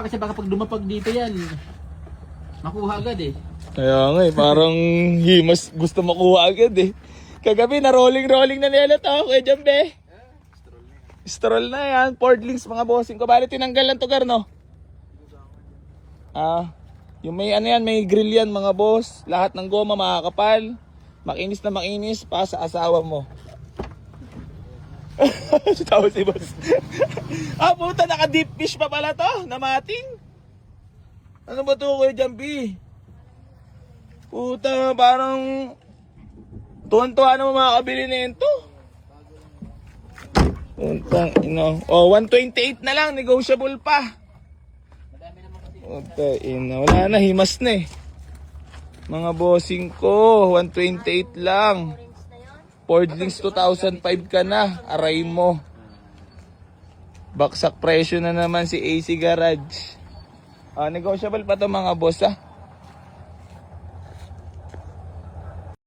Kasi baka pag lumapag dito yan, makuha agad eh. Kaya nga parang himas gusto makuha agad eh. Kagabi na rolling na nila to, Kuya Jambe. Stroll na yan, Fordlings mga bossing ko. Bali tinanggal lang to, Garno. Yung may ano yan, may grill yan mga boss. Lahat ng goma makakapal. Makinis na makinis pa sa asawa mo. Tawa si boss. Puta, naka deep fish pa pala to, namating. Ano ba to, Kuya Jambi? Puta, parang tuwan-tuwa na makakabili na ito. Puta, oh, 128 na lang, negotiable pa. Puta, wala na, himas na eh. Mga bossing ko, 128 lang. Fordlings 2005 ka na, aray mo. Baksak presyo na naman si AC Garage. Negotiable pa to mga boss